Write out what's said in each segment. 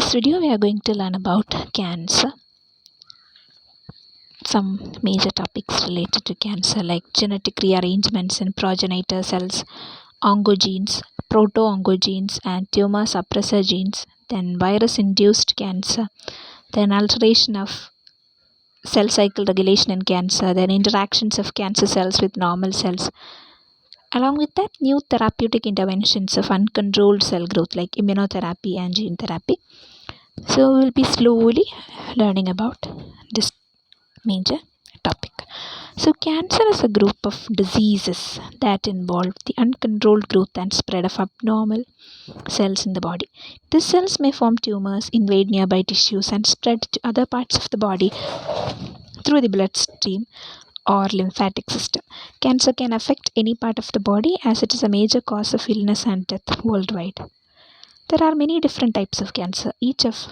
this video we are going to learn about cancer, some major topics related to cancer like genetic rearrangements in progenitor cells, oncogenes, proto-oncogenes and tumor suppressor genes, then virus-induced cancer, then alteration of cell cycle regulation in cancer, then interactions of cancer cells with normal cells. Along with that, new therapeutic interventions of uncontrolled cell growth like immunotherapy and gene therapy. So we'll be slowly learning about this major topic. So cancer is a group of diseases that involve the uncontrolled growth and spread of abnormal cells in the body. These cells may form tumors, invade nearby tissues and spread to other parts of the body through the bloodstream or lymphatic system. Cancer can affect any part of the body as it is a major cause of illness and death worldwide. There are many different types of cancer, each of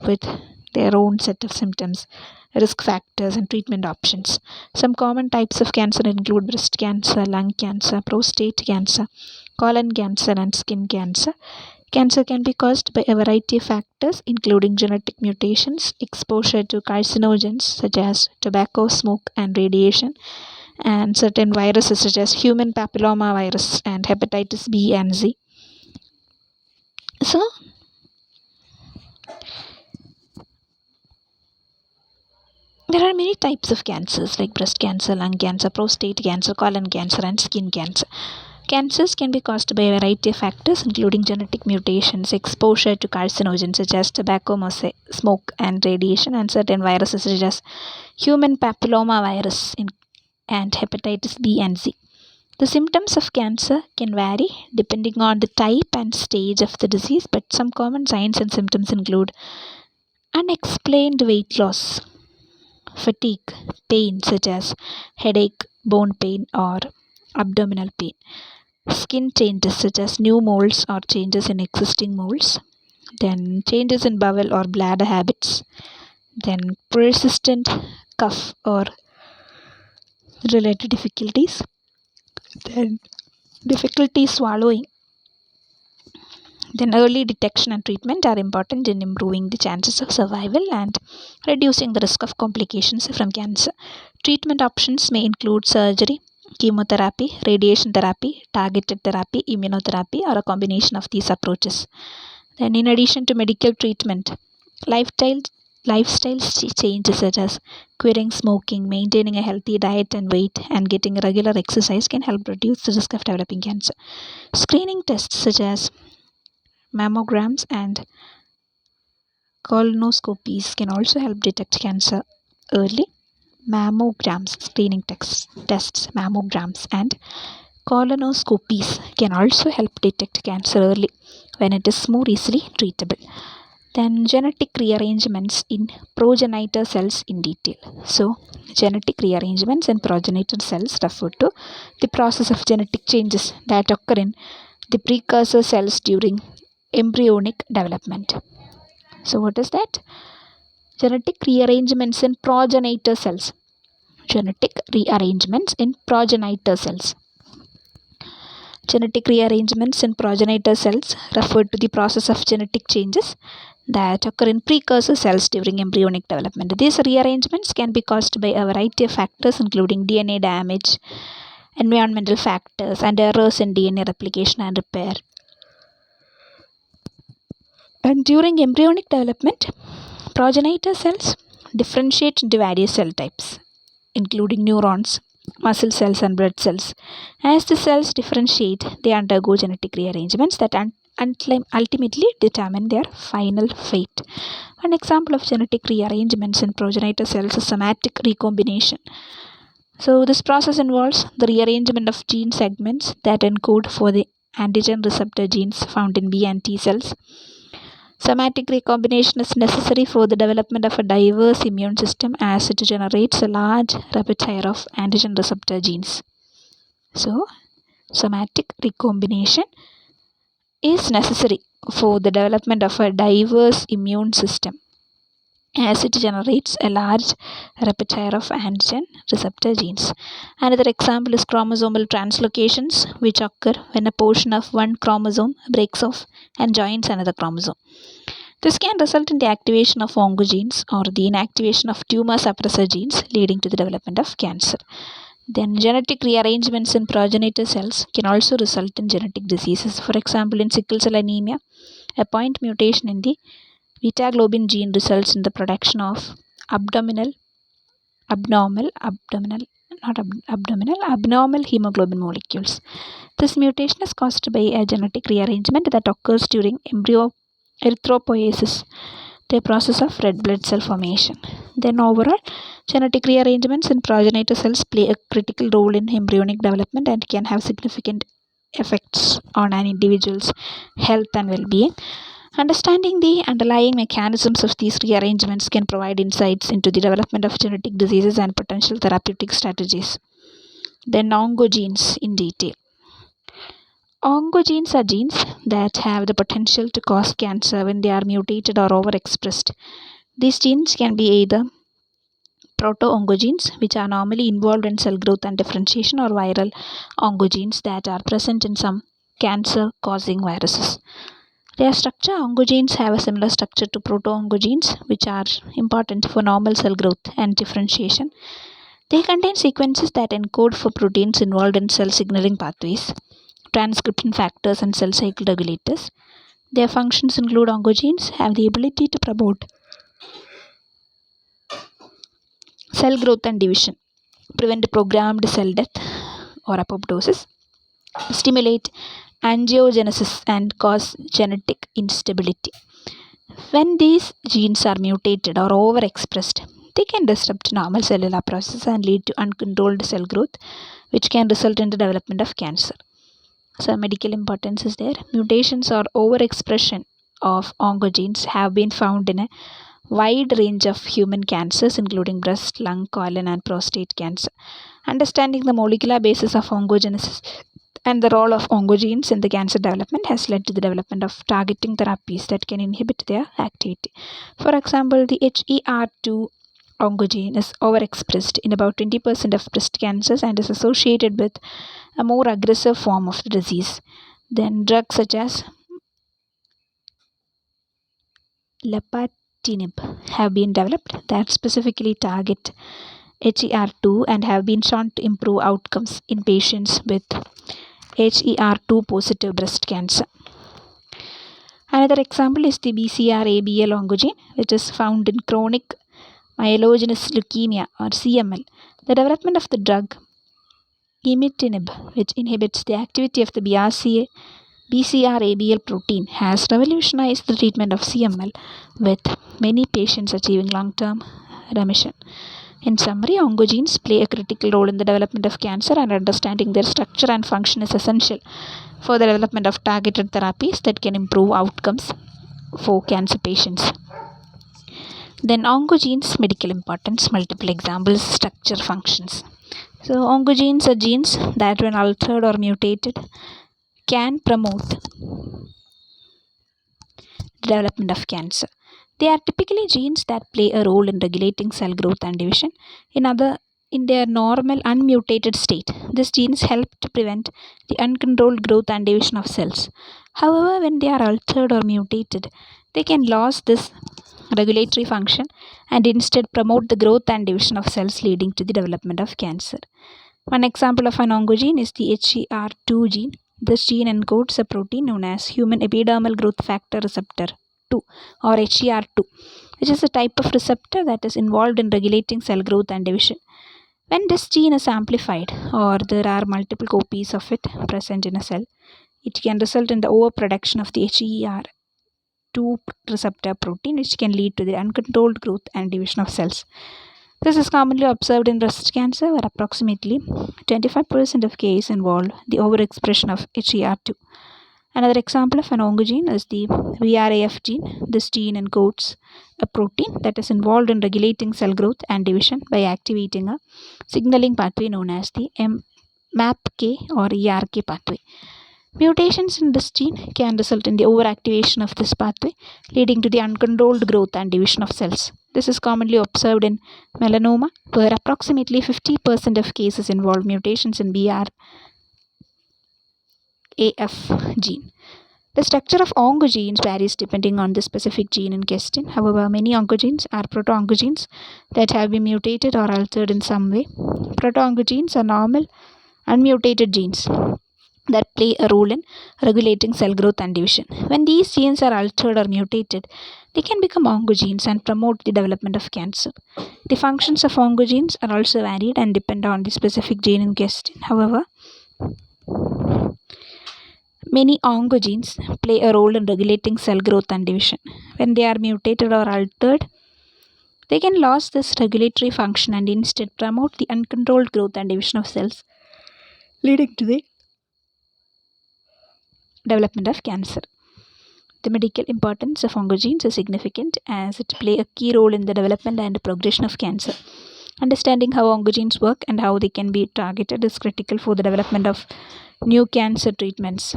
with their own set of symptoms, risk factors and treatment options. Some common types of cancer include breast cancer, lung cancer, prostate cancer, colon cancer and skin cancer. Cancer can be caused by a variety of factors including genetic mutations, exposure to carcinogens such as tobacco, smoke and radiation, and certain viruses such as human papilloma virus and hepatitis B and Z. So, there are many types of cancers like breast cancer, lung cancer, prostate cancer, colon cancer and skin cancer. Cancers can be caused by a variety of factors including genetic mutations, exposure to carcinogens such as tobacco, smoke and radiation, and certain viruses such as human papilloma virus and hepatitis B and Z. The symptoms of cancer can vary depending on the type and stage of the disease, but some common signs and symptoms include unexplained weight loss, fatigue, pain such as headache, bone pain or abdominal pain, skin changes such as new moles or changes in existing moles, then changes in bowel or bladder habits, then persistent cough or related difficulties, then difficulty swallowing. Then early detection and treatment are important in improving the chances of survival and reducing the risk of complications from cancer. Treatment options may include surgery, chemotherapy, radiation therapy, targeted therapy, immunotherapy, or a combination of these approaches. Then in addition to medical treatment, lifestyle changes such as quitting smoking, maintaining a healthy diet and weight, and getting regular exercise can help reduce the risk of developing cancer. Screening tests such as mammograms and colonoscopies can also help detect cancer early. Mammograms and colonoscopies can also help detect cancer early when it is more easily treatable. Then genetic rearrangements in progenitor cells in detail. So genetic rearrangements in progenitor cells refer to the process of genetic changes that occur in the precursor cells during embryonic development. So what is that? Genetic rearrangements in progenitor cells. Genetic rearrangements in progenitor cells. Genetic rearrangements in progenitor cells refer to the process of genetic changes that occur in precursor cells during embryonic development. These rearrangements can be caused by a variety of factors including DNA damage, environmental factors, and errors in DNA replication and repair. And during embryonic development, progenitor cells differentiate into various cell types, including neurons, muscle cells, and blood cells. As the cells differentiate, they undergo genetic rearrangements that ultimately determine their final fate. An example of genetic rearrangements in progenitor cells is somatic recombination. So this process involves the rearrangement of gene segments that encode for the antigen receptor genes found in B and T cells. Somatic recombination is necessary for the development of a diverse immune system as it generates a large repertoire of antigen receptor genes. So, somatic recombination is necessary for the development of a diverse immune system as it generates a large repertoire of antigen receptor genes. Another example is chromosomal translocations, which occur when a portion of one chromosome breaks off and joins another chromosome. This can result in the activation of oncogenes or the inactivation of tumor suppressor genes, leading to the development of cancer. Then genetic rearrangements in progenitor cells can also result in genetic diseases. For example, in sickle cell anemia, a point mutation in the beta globin gene results in the production of abdominal abnormal abdominal not abdominal abnormal hemoglobin molecules. This mutation is caused by a genetic rearrangement that occurs during embryo erythropoiesis, the process of red blood cell formation. Then overall, genetic rearrangements in progenitor cells play a critical role in embryonic development and can have significant effects on an individual's health and well-being. Understanding the underlying mechanisms of these rearrangements can provide insights into the development of genetic diseases and potential therapeutic strategies. Then oncogenes in detail. Oncogenes are genes that have the potential to cause cancer when they are mutated or overexpressed. These genes can be either proto-oncogenes, which are normally involved in cell growth and differentiation, or viral oncogenes that are present in some cancer-causing viruses. Their structure, oncogenes have a similar structure to proto-oncogenes, which are important for normal cell growth and differentiation. They contain sequences that encode for proteins involved in cell signaling pathways, transcription factors, and cell cycle regulators. Their functions include oncogenes have the ability to promote cell growth and division, prevent programmed cell death or apoptosis, stimulate angiogenesis, and cause genetic instability. When these genes are mutated or overexpressed, they can disrupt normal cellular processes and lead to uncontrolled cell growth, which can result in the development of cancer. So, medical importance is there. Mutations or overexpression of oncogenes have been found in a wide range of human cancers, including breast, lung, colon, and prostate cancer. Understanding the molecular basis of oncogenesis and the role of oncogenes in the cancer development has led to the development of targeting therapies that can inhibit their activity. For example, the HER2 oncogene is overexpressed in about 20% of breast cancers and is associated with a more aggressive form of the disease. Then drugs such as lepatinib have been developed that specifically target HER2 and have been shown to improve outcomes in patients with HER2 positive breast cancer. Another example is the BCR-ABL oncogene, which is found in chronic myelogenous leukemia or CML. The development of the drug imatinib, which inhibits the activity of the BCR-ABL protein, has revolutionized the treatment of CML, with many patients achieving long-term remission. In summary, oncogenes play a critical role in the development of cancer, and understanding their structure and function is essential for the development of targeted therapies that can improve outcomes for cancer patients. Then oncogenes, medical importance, multiple examples, structure, functions. So oncogenes are genes that, when altered or mutated, can promote the development of cancer. They are typically genes that play a role in regulating cell growth and division. In their normal unmutated state, these genes help to prevent the uncontrolled growth and division of cells. However, when they are altered or mutated, they can lose this regulatory function and instead promote the growth and division of cells, leading to the development of cancer. One example of an oncogene is the HER2 gene. This gene encodes a protein known as human epidermal growth factor receptor 2 or HER2, which is a type of receptor that is involved in regulating cell growth and division. When this gene is amplified, or there are multiple copies of it present in a cell, it can result in the overproduction of the HER2 receptor protein, which can lead to the uncontrolled growth and division of cells. This is commonly observed in breast cancer, where approximately 25% of cases involve the overexpression of HER2. Another example of an oncogene is the VRAF gene. This gene encodes a protein that is involved in regulating cell growth and division by activating a signaling pathway known as the MAPK or ERK pathway. Mutations in this gene can result in the overactivation of this pathway, leading to the uncontrolled growth and division of cells. This is commonly observed in melanoma, where approximately 50% of cases involve mutations in BRAF gene. The structure of oncogenes varies depending on the specific gene in question. However, many oncogenes are proto-oncogenes that have been mutated or altered in some way. Proto-oncogenes are normal, unmutated genes that play a role in regulating cell growth and division. When these genes are altered or mutated, they can become oncogenes and promote the development of cancer. The functions of oncogenes are also varied and depend on the specific gene in question. However, many oncogenes play a role in regulating cell growth and division. When they are mutated or altered, they can lose this regulatory function and instead promote the uncontrolled growth and division of cells, leading to the development of cancer. The medical importance of oncogenes is significant as it play a key role in the development and progression of cancer. Understanding how oncogenes work and how they can be targeted is critical for the development of new cancer treatments.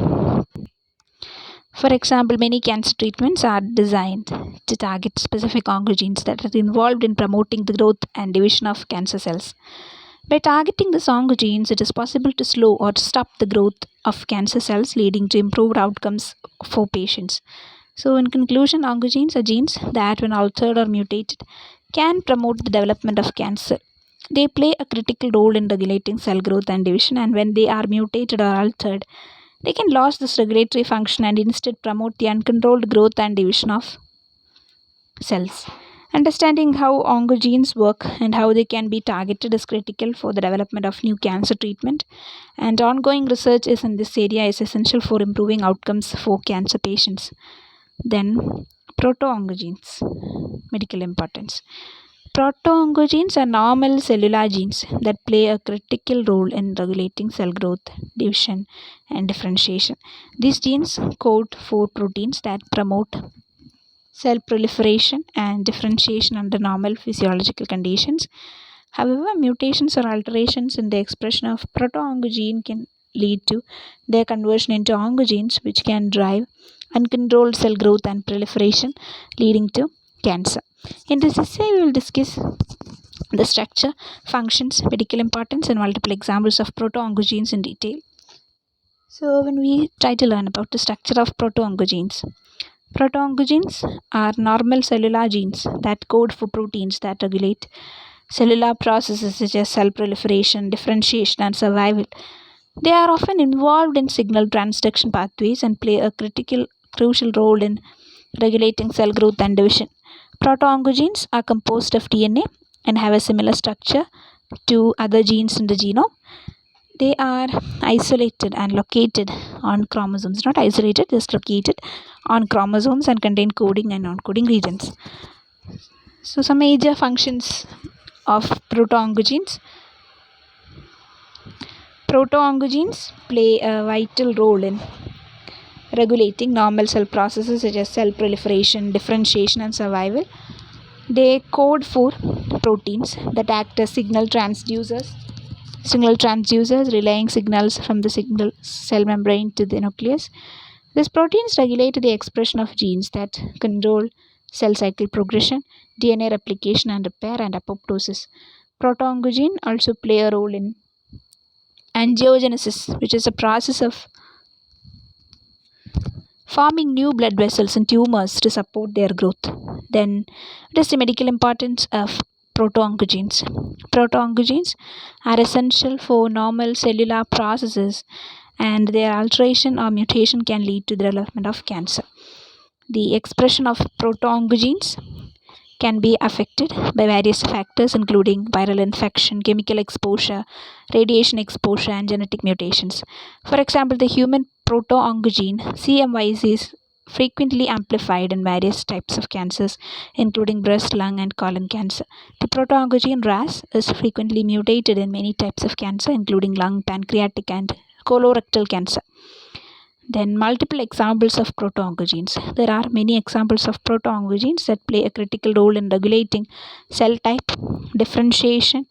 For example, many cancer treatments are designed to target specific oncogenes that are involved in promoting the growth and division of cancer cells. By targeting these oncogenes, it is possible to slow or stop the growth of cancer cells, leading to improved outcomes for patients. So, in conclusion, oncogenes are genes that, when altered or mutated, can promote the development of cancer. They play a critical role in regulating cell growth and division, and when they are mutated or altered, they can lose this regulatory function and instead promote the uncontrolled growth and division of cells. Understanding how oncogenes work and how they can be targeted is critical for the development of new cancer treatment, and ongoing research is in this area is essential for improving outcomes for cancer patients. Then, proto-oncogenes, medical importance. Proto-oncogenes are normal cellular genes that play a critical role in regulating cell growth, division, and differentiation. These genes code for proteins that promote cell proliferation and differentiation under normal physiological conditions. However, mutations or alterations in the expression of proto-oncogene can lead to their conversion into oncogenes, which can drive uncontrolled cell growth and proliferation, leading to cancer. In this essay, we will discuss the structure, functions, medical importance, and multiple examples of proto-oncogenes in detail. So, when we try to learn about the structure of proto-oncogenes, proto-oncogenes are normal cellular genes that code for proteins that regulate cellular processes such as cell proliferation, differentiation, and survival. They are often involved in signal transduction pathways and play a crucial role in regulating cell growth and division. Proto-oncogenes are composed of DNA and have a similar structure to other genes in the genome. They are isolated and located on chromosomes, not isolated, just located on chromosomes, and contain coding and non-coding regions. So, some major functions of proto-oncogenes. Proto-oncogenes play a vital role in regulating normal cell processes such as cell proliferation, differentiation, and survival. They code for proteins that act as signal transducers, relaying signals from the signal cell membrane to the nucleus. These proteins regulate the expression of genes that control cell cycle progression, DNA replication and repair, and apoptosis. Proto-oncogene also play a role in angiogenesis, which is a process of forming new blood vessels in tumors to support their growth. Then, what is the medical importance of proto-oncogenes? Proto-oncogenes are essential for normal cellular processes, and their alteration or mutation can lead to the development of cancer. The expression of proto-oncogenes can be affected by various factors including viral infection, chemical exposure, radiation exposure, and genetic mutations. For example, the human proto-oncogene CMYZ is frequently amplified in various types of cancers, including breast, lung, and colon cancer. The proto-oncogene RAS is frequently mutated in many types of cancer, including lung, pancreatic, and colorectal cancer. Then, multiple examples of proto-oncogenes. There are many examples of proto-oncogenes that play a critical role in regulating cell type, differentiation,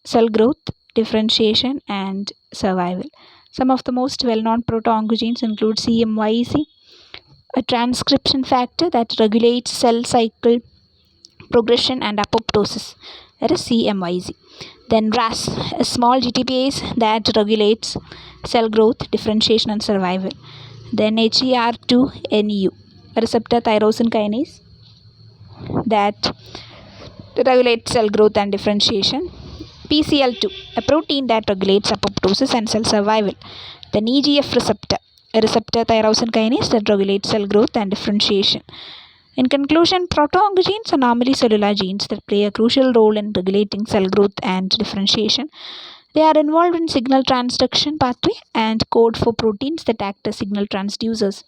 cell growth, differentiation, and survival. Some of the most well-known proto-oncogenes include CMYZ, a transcription factor that regulates cell cycle progression and apoptosis. That is CMYZ. Then RAS, a small GTPase that regulates cell growth, differentiation, and survival. Then HER2-NU, receptor tyrosine kinase that regulates cell growth and differentiation. PCL2, a protein that regulates apoptosis and cell survival. Then EGF receptor, a receptor tyrosine kinase that regulates cell growth and differentiation. In conclusion, proto-oncogenes are normally cellular genes that play a crucial role in regulating cell growth and differentiation. They are involved in signal transduction pathway and code for proteins that act as signal transducers.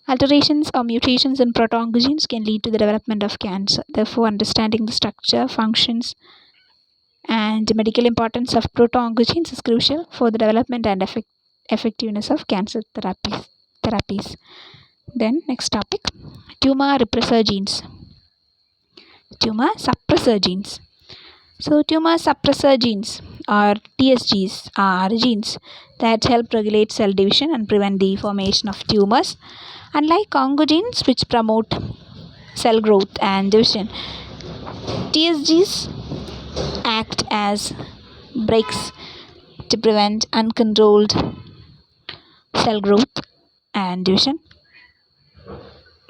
Alterations or mutations in proto-oncogenes can lead to the development of cancer. Therefore, understanding the structure, functions, and medical importance of proto-oncogenes is crucial for the development and effectiveness of cancer therapies. Then next topic, tumor repressor genes. Tumor suppressor genes. So tumor suppressor genes or TSGs are genes that help regulate cell division and prevent the formation of tumors. Unlike oncogenes, which promote cell growth and division, TSGs act as brakes to prevent uncontrolled cell growth and division.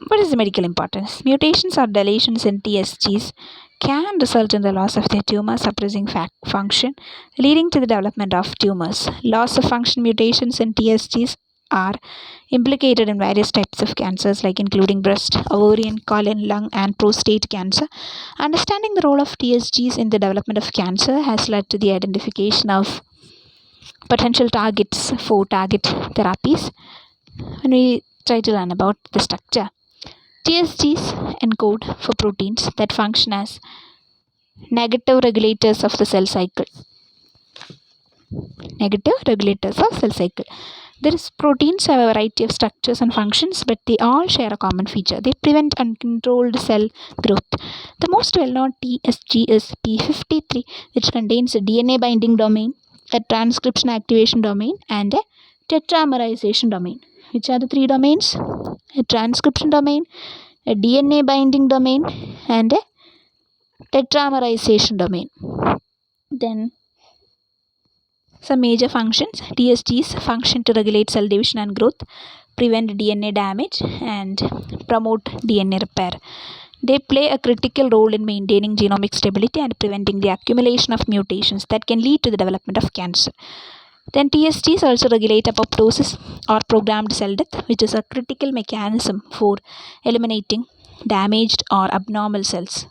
What is the medical importance? Mutations or deletions in TSGs can result in the loss of their tumor suppressing function, leading to the development of tumors. Loss of function mutations in TSGs are implicated in various types of cancers, like including breast, ovarian, colon, lung, and prostate cancer. Understanding the role of TSGs in the development of cancer has led to the identification of potential targets for target therapies. When we try to learn about the structure, TSGs encode for proteins that function as negative regulators of the cell cycle. These proteins have a variety of structures and functions, but they all share a common feature. They prevent uncontrolled cell growth. The most well-known TSG is P53, which contains a DNA binding domain, a transcription activation domain, and a tetramerization domain. Which are the three domains? A transcription domain, a DNA binding domain, and a tetramerization domain. Then some major functions. TSGs function to regulate cell division and growth, prevent DNA damage, and promote DNA repair. They play a critical role in maintaining genomic stability and preventing the accumulation of mutations that can lead to the development of cancer. Then TSGs also regulate apoptosis or programmed cell death, which is a critical mechanism for eliminating damaged or abnormal cells.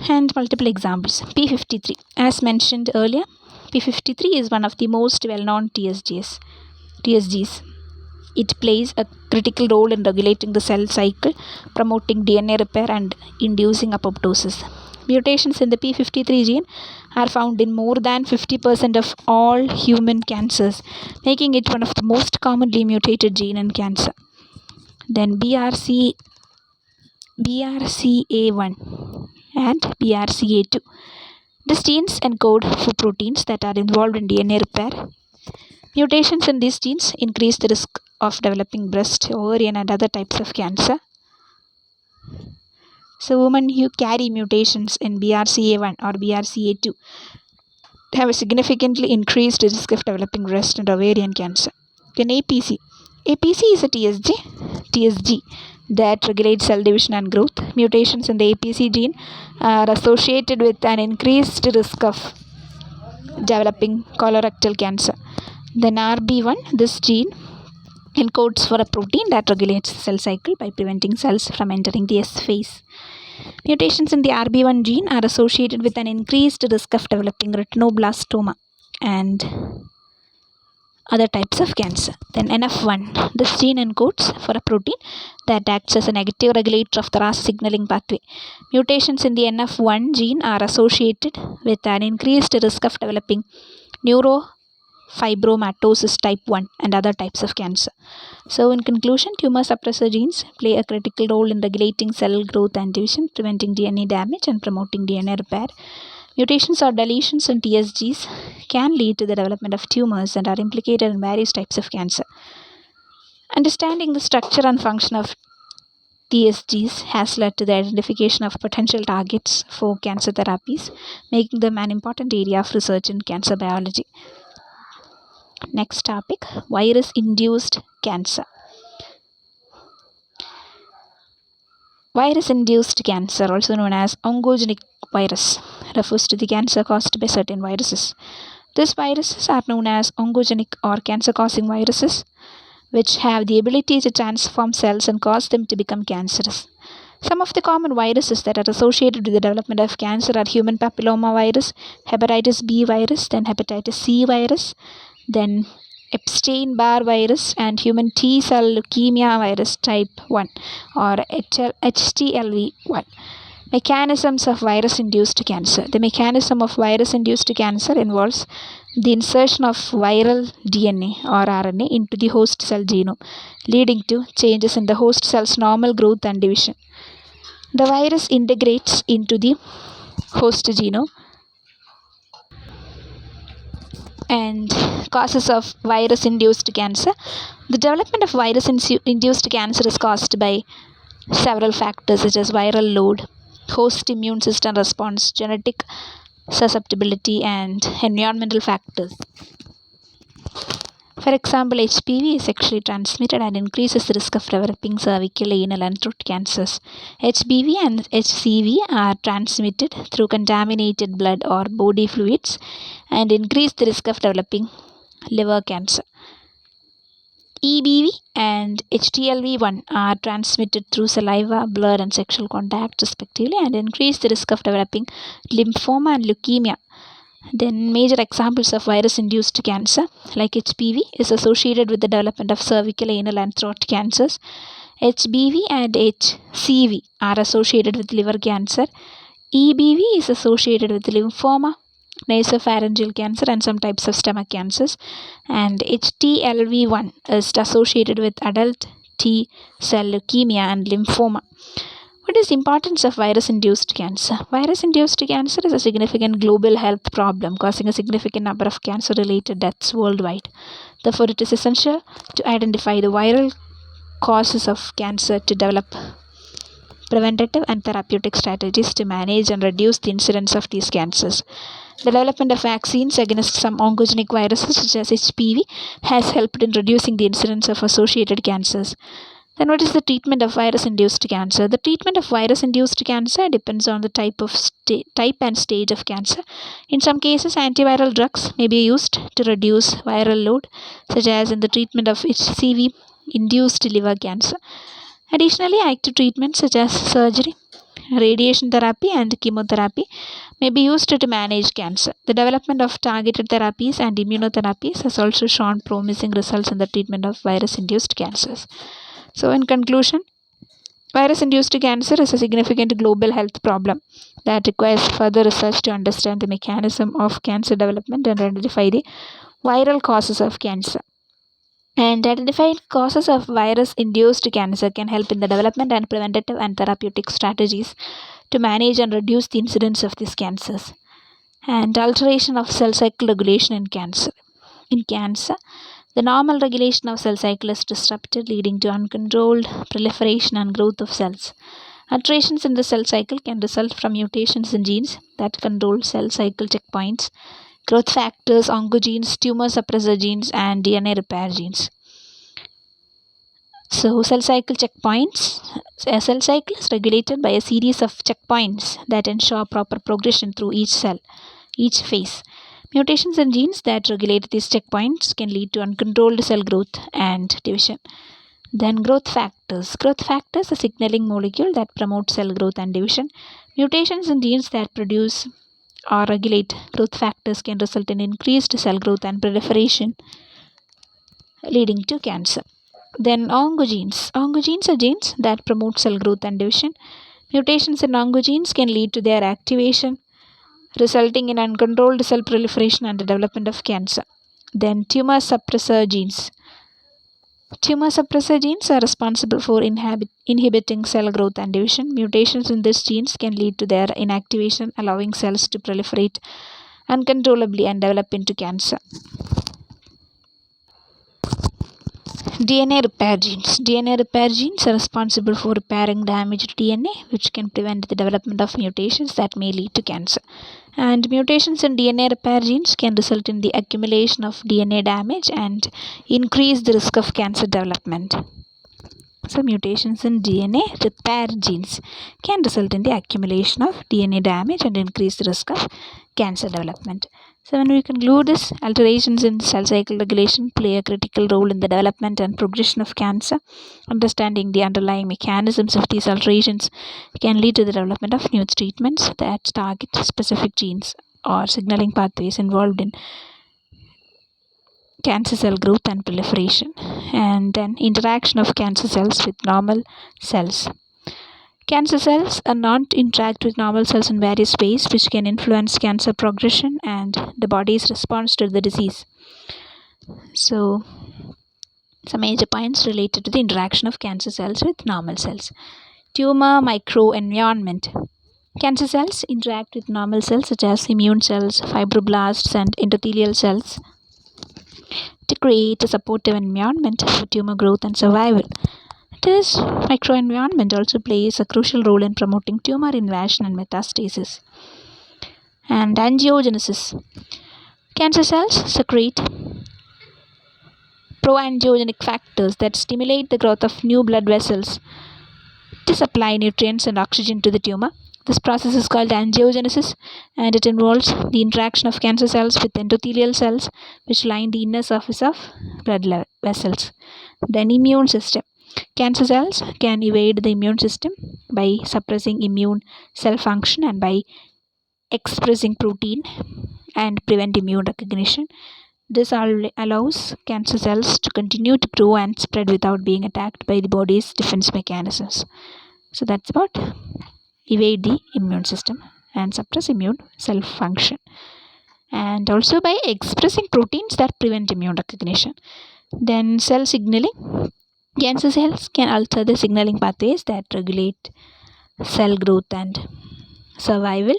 And multiple examples. P53. As mentioned earlier, P53 is one of the most well-known TSGs. It plays a critical role in regulating the cell cycle, promoting DNA repair, and inducing apoptosis. Mutations in the P53 gene are found in more than 50% of all human cancers, making it one of the most commonly mutated gene in cancer. Then BRCA1 and BRCA2. These genes encode for proteins that are involved in DNA repair. Mutations in these genes increase the risk of developing breast, ovarian, and other types of cancer. So women who carry mutations in BRCA1 or BRCA2 have a significantly increased risk of developing breast and ovarian cancer. Then APC. APC is a TSG that regulates cell division and growth. Mutations in the APC gene are associated with an increased risk of developing colorectal cancer. Then RB1, this gene encodes for a protein that regulates the cell cycle by preventing cells from entering the S phase. Mutations in the RB1 gene are associated with an increased risk of developing retinoblastoma and other types of cancer. Then NF1, this gene encodes for a protein that acts as a negative regulator of the RAS signaling pathway. Mutations in the NF1 gene are associated with an increased risk of developing neurofibromatosis type 1 and other types of cancer. So in conclusion, tumor suppressor genes play a critical role in regulating cell growth and division, preventing DNA damage, and promoting DNA repair. Mutations or deletions in TSGs can lead to the development of tumors and are implicated in various types of cancer. Understanding the structure and function of TSGs has led to the identification of potential targets for cancer therapies, making them an important area of research in cancer biology. Next topic, virus-induced cancer. Virus-induced cancer, also known as oncogenic virus, refers to the cancer caused by certain viruses. These viruses are known as oncogenic or cancer-causing viruses, which have the ability to transform cells and cause them to become cancerous. Some of the common viruses that are associated with the development of cancer are human papilloma virus, hepatitis B virus, then hepatitis C virus, then Epstein-Barr virus, and human T-cell leukemia virus type 1 or HTLV1. Mechanisms of virus-induced cancer. The mechanism of virus-induced cancer involves the insertion of viral DNA or RNA into the host cell genome, leading to changes in the host cell's normal growth and division. The virus integrates into the host genome and causes of virus-induced cancer. The development of virus-induced cancer is caused by several factors such as viral load, host immune system response, genetic susceptibility, and environmental factors. For example, HPV is sexually transmitted and increases the risk of developing cervical, anal, and throat cancers. HBV and HCV are transmitted through contaminated blood or body fluids and increase the risk of developing liver cancer. EBV and HTLV1 are transmitted through saliva, blood, and sexual contact, respectively, and increase the risk of developing lymphoma and leukemia. Then, major examples of virus-induced cancer, like HPV, is associated with the development of cervical, anal, and throat cancers. HBV and HCV are associated with liver cancer. EBV is associated with lymphoma, nasopharyngeal cancer, and some types of stomach cancers. And HTLV1 is associated with adult T-cell leukemia and lymphoma. What is the importance of virus-induced cancer? Virus-induced cancer is a significant global health problem causing a significant number of cancer-related deaths worldwide. Therefore, it is essential to identify the viral causes of cancer to develop preventative and therapeutic strategies to manage and reduce the incidence of these cancers. The development of vaccines against some oncogenic viruses such as HPV has helped in reducing the incidence of associated cancers. Then what is the treatment of virus-induced cancer? The treatment of virus-induced cancer depends on the type and stage of cancer. In some cases, antiviral drugs may be used to reduce viral load, such as in the treatment of HCV-induced liver cancer. Additionally, active treatments such as surgery, radiation therapy, and chemotherapy may be used to manage cancer. The development of targeted therapies and immunotherapies has also shown promising results in the treatment of virus-induced cancers. So, in conclusion, virus-induced cancer is a significant global health problem that requires further research to understand the mechanism of cancer development and identify the viral causes of cancer. And identifying causes of virus-induced cancer can help in the development and preventative and therapeutic strategies to manage and reduce the incidence of these cancers. And alteration of cell cycle regulation in cancer. In cancer, the normal regulation of cell cycle is disrupted, leading to uncontrolled proliferation and growth of cells. Alterations in the cell cycle can result from mutations in genes that control cell cycle checkpoints, growth factors, oncogenes, tumor suppressor genes, and DNA repair genes. So, cell cycle checkpoints. A cell cycle is regulated by a series of checkpoints that ensure proper progression through each cell, each phase. Mutations in genes that regulate these checkpoints can lead to uncontrolled cell growth and division. Then growth factors. Growth factors are a signaling molecule that promotes cell growth and division. Mutations in genes that produce or regulate growth factors can result in increased cell growth and proliferation, leading to cancer. Then oncogenes. Oncogenes are genes that promote cell growth and division. Mutations in oncogenes can lead to their activation, resulting in uncontrolled cell proliferation and the development of cancer. Then tumor suppressor genes. Tumor suppressor genes are responsible for inhibiting cell growth and division. Mutations in these genes can lead to their inactivation, allowing cells to proliferate uncontrollably and develop into cancer. DNA repair genes. DNA repair genes are responsible for repairing damaged DNA, which can prevent the development of mutations that may lead to cancer. And mutations in DNA repair genes can result in the accumulation of DNA damage and increase the risk of cancer development. So, mutations in DNA repair genes can result in the accumulation of DNA damage and increase the risk of cancer development. So, when we conclude this, alterations in cell cycle regulation play a critical role in the development and progression of cancer. Understanding the underlying mechanisms of these alterations can lead to the development of new treatments that target specific genes or signaling pathways involved in cancer cell growth and proliferation, and then interaction of cancer cells with normal cells. Cancer cells are not interact with normal cells in various ways, which can influence cancer progression and the body's response to the disease. So, some major points related to the interaction of cancer cells with normal cells. Tumor microenvironment. Cancer cells interact with normal cells such as immune cells, fibroblasts, and endothelial cells to create a supportive environment for tumor growth and survival. This microenvironment also plays a crucial role in promoting tumor invasion and metastasis. And angiogenesis. Cancer cells secrete proangiogenic factors that stimulate the growth of new blood vessels to supply nutrients and oxygen to the tumor. This process is called angiogenesis, and it involves the interaction of cancer cells with endothelial cells, which line the inner surface of blood vessels. Then, immune system. Cancer cells can evade the immune system by suppressing immune cell function and by expressing protein and prevent immune recognition. This allows cancer cells to continue to grow and spread without being attacked by the body's defense mechanisms. So that's about evade the immune system and suppress immune cell function, and also by expressing proteins that prevent immune recognition. Then cell signaling. Cancer cells can alter the signaling pathways that regulate cell growth and survival.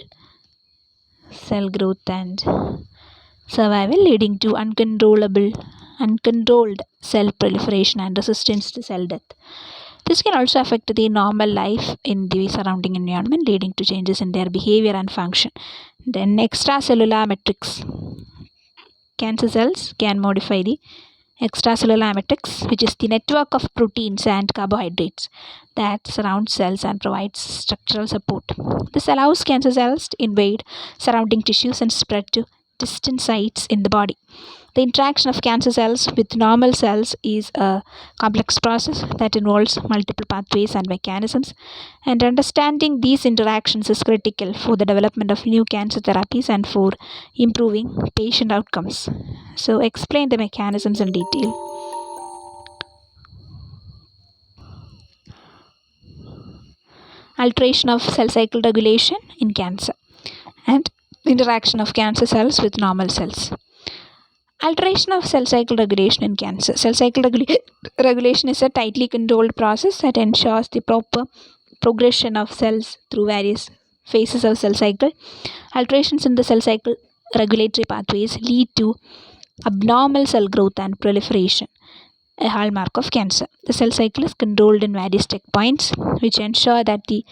Leading to uncontrolled cell proliferation and resistance to cell death. This can also affect the normal life in the surrounding environment, leading to changes in their behavior and function. Then extracellular matrix. Cancer cells can modify the extracellular matrix, which is the network of proteins and carbohydrates that surround cells and provides structural support. This allows cancer cells to invade surrounding tissues and spread to distant sites in the body. The interaction of cancer cells with normal cells is a complex process that involves multiple pathways and mechanisms, and understanding these interactions is critical for the development of new cancer therapies and for improving patient outcomes. So, explain the mechanisms in detail. Alteration of cell cycle regulation in cancer and interaction of cancer cells with normal cells. Alteration of cell cycle regulation in cancer. Cell cycle regulation is a tightly controlled process that ensures the proper progression of cells through various phases of cell cycle. Alterations in the cell cycle regulatory pathways lead to abnormal cell growth and proliferation, a hallmark of cancer. The cell cycle is controlled in various checkpoints, which ensure that the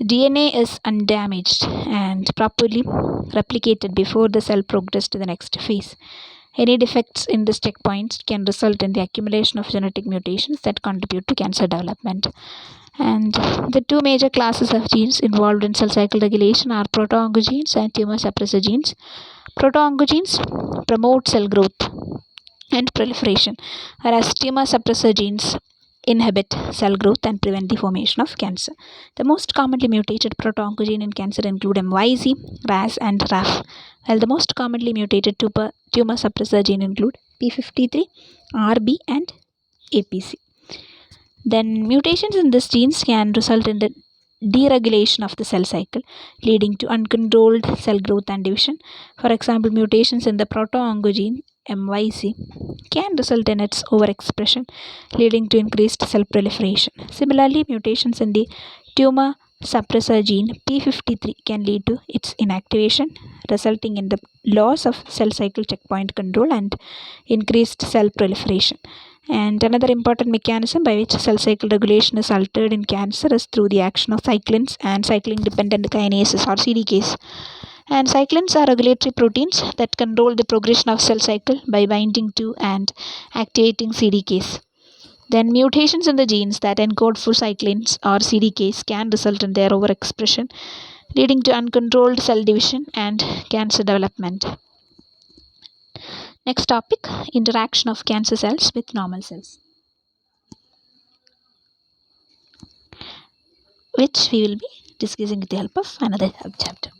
DNA is undamaged and properly replicated before the cell progresses to the next phase. Any defects in these checkpoints can result in the accumulation of genetic mutations that contribute to cancer development. And the two major classes of genes involved in cell cycle regulation are proto-oncogenes and tumor suppressor genes. Proto-oncogenes promote cell growth and proliferation, whereas tumor suppressor genes inhibit cell growth and prevent the formation of cancer. The most commonly mutated proto-oncogene in cancer include MYC, RAS, and RAF, while the most commonly mutated tumor suppressor gene include P53, RB, and APC. Then mutations in these genes can result in the deregulation of the cell cycle, leading to uncontrolled cell growth and division. For example, mutations in the proto-oncogene MYC can result in its overexpression, leading to increased cell proliferation. Similarly, mutations in the tumor suppressor gene P53 can lead to its inactivation, resulting in the loss of cell cycle checkpoint control and increased cell proliferation. And another important mechanism by which cell cycle regulation is altered in cancer is through the action of cyclins and cyclin dependent kinases or CDKs. And cyclins are regulatory proteins that control the progression of cell cycle by binding to and activating CDKs. Then mutations in the genes that encode for cyclins or CDKs can result in their overexpression, leading to uncontrolled cell division and cancer development. Next topic, interaction of cancer cells with normal cells, which we will be discussing with the help of another chapter.